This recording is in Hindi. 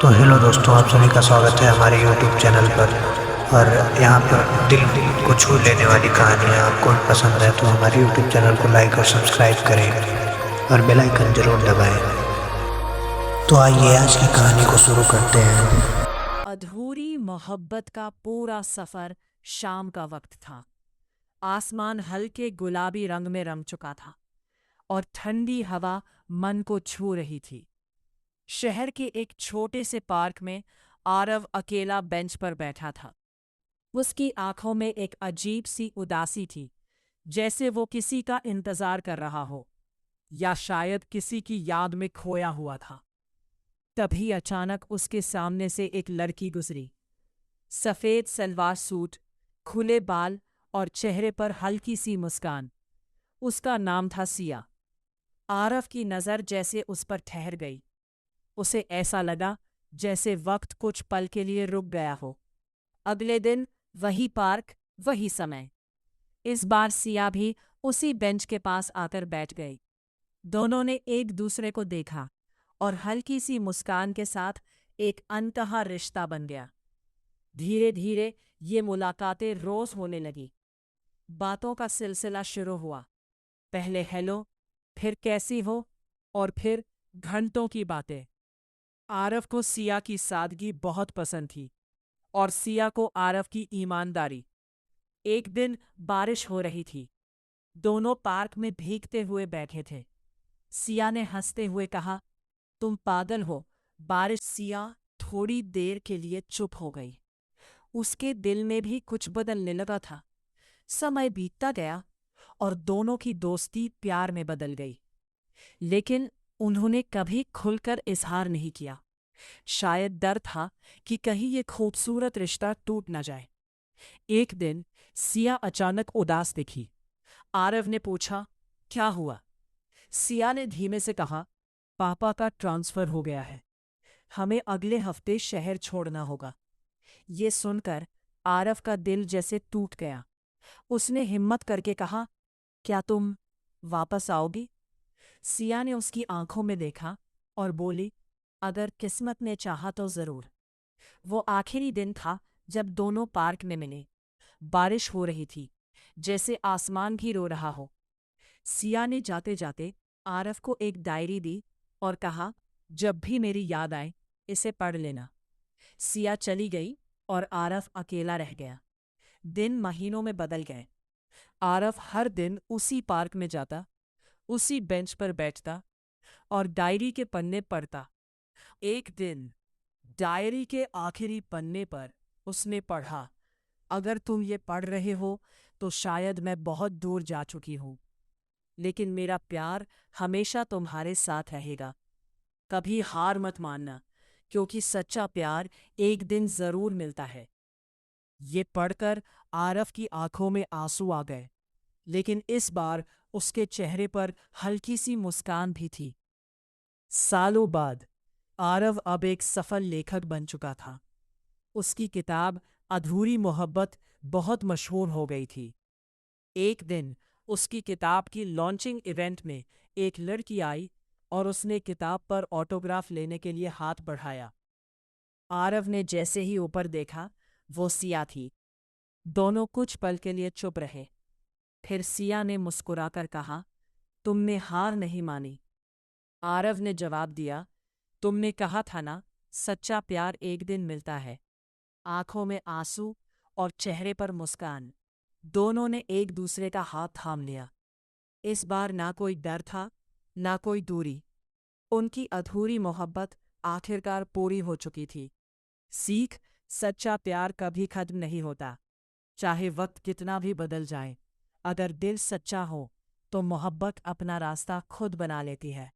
तो हेलो दोस्तों, आप सभी का स्वागत है हमारे यूट्यूब चैनल पर। और यहाँ पर दिल को छू लेने वाली कहानियाँ आपको पसंद है तो हमारे यूट्यूब चैनल को लाइक और सब्सक्राइब करें और बेल आइकन जरूर दबाएं। तो आइए आज की कहानी को शुरू करते हैं। अधूरी मोहब्बत का पूरा सफर शाम का वक्त था। आसमान हल्के गुलाबी रंग में रंग चुका था और ठंडी हवा मन को छू रही थी। शहर के एक छोटे से पार्क में आरव अकेला बेंच पर बैठा था। उसकी आंखों में एक अजीब सी उदासी थी, जैसे वो किसी का इंतजार कर रहा हो या शायद किसी की याद में खोया हुआ था। तभी अचानक उसके सामने से एक लड़की गुजरी। सफ़ेद सलवार सूट, खुले बाल और चेहरे पर हल्की सी मुस्कान। उसका नाम था सिया। आरव की नज़र जैसे उस पर ठहर गई। उसे ऐसा लगा जैसे वक्त कुछ पल के लिए रुक गया हो। अगले दिन वही पार्क, वही समय। इस बार सिया भी उसी बेंच के पास आकर बैठ गई। दोनों ने एक दूसरे को देखा और हल्की सी मुस्कान के साथ एक अनकहा रिश्ता बन गया। धीरे धीरे ये मुलाकातें रोज होने लगी। बातों का सिलसिला शुरू हुआ। पहले हेलो, फिर कैसी हो, और फिर घंटों की बातें। आरव को सिया की सादगी बहुत पसंद थी और सिया को आरव की ईमानदारी। एक दिन बारिश हो रही थी। दोनों पार्क में भीगते हुए बैठे थे। सिया ने हंसते हुए कहा, तुम पागल हो, बारिश। सिया थोड़ी देर के लिए चुप हो गई। उसके दिल में भी कुछ बदलने लगा था। समय बीतता गया और दोनों की दोस्ती प्यार में बदल गई। लेकिन उन्होंने कभी खुलकर इजहार नहीं किया। शायद डर था कि कहीं ये खूबसूरत रिश्ता टूट न जाए। एक दिन सिया अचानक उदास दिखी। आरव ने पूछा, क्या हुआ? सिया ने धीमे से कहा, पापा का ट्रांसफर हो गया है। हमें अगले हफ्ते शहर छोड़ना होगा। ये सुनकर आरव का दिल जैसे टूट गया। उसने हिम्मत करके कहा, क्या तुम वापस आओगी? सिया ने उसकी आंखों में देखा और बोली, अगर किस्मत ने चाहा तो जरूर। वो आखिरी दिन था जब दोनों पार्क में मिले। बारिश हो रही थी, जैसे आसमान भी रो रहा हो। सिया ने जाते जाते आरव को एक डायरी दी और कहा, जब भी मेरी याद आए इसे पढ़ लेना। सिया चली गई और आरव अकेला रह गया। दिन महीनों में बदल गए। आरव हर दिन उसी पार्क में जाता, उसी बेंच पर बैठता और डायरी के पन्ने पढ़ता। एक दिन डायरी के आखिरी पन्ने पर उसने पढ़ा, अगर तुम ये पढ़ रहे हो तो शायद मैं बहुत दूर जा चुकी हूँ, लेकिन मेरा प्यार हमेशा तुम्हारे साथ रहेगा। कभी हार मत मानना, क्योंकि सच्चा प्यार एक दिन जरूर मिलता है। ये पढ़कर आरव की आंखों में आंसू आ गए, लेकिन इस बार उसके चेहरे पर हल्की सी मुस्कान भी थी। सालों बाद आरव अब एक सफल लेखक बन चुका था। उसकी किताब अधूरी मोहब्बत बहुत मशहूर हो गई थी। एक दिन उसकी किताब की लॉन्चिंग इवेंट में एक लड़की आई और उसने किताब पर ऑटोग्राफ लेने के लिए हाथ बढ़ाया। आरव ने जैसे ही ऊपर देखा, वो सिया थी। दोनों कुछ पल के लिए चुप रहे। फिर सिया ने मुस्कुराकर कहा, तुमने हार नहीं मानी। आरव ने जवाब दिया, तुमने कहा था ना, सच्चा प्यार एक दिन मिलता है। आंखों में आंसू और चेहरे पर मुस्कान। दोनों ने एक दूसरे का हाथ थाम लिया। इस बार ना कोई डर था, ना कोई दूरी। उनकी अधूरी मोहब्बत आखिरकार पूरी हो चुकी थी। सीख, सच्चा प्यार कभी खत्म नहीं होता। चाहे वक्त कितना भी बदल जाए, अगर दिल सच्चा हो तो मोहब्बत अपना रास्ता खुद बना लेती है।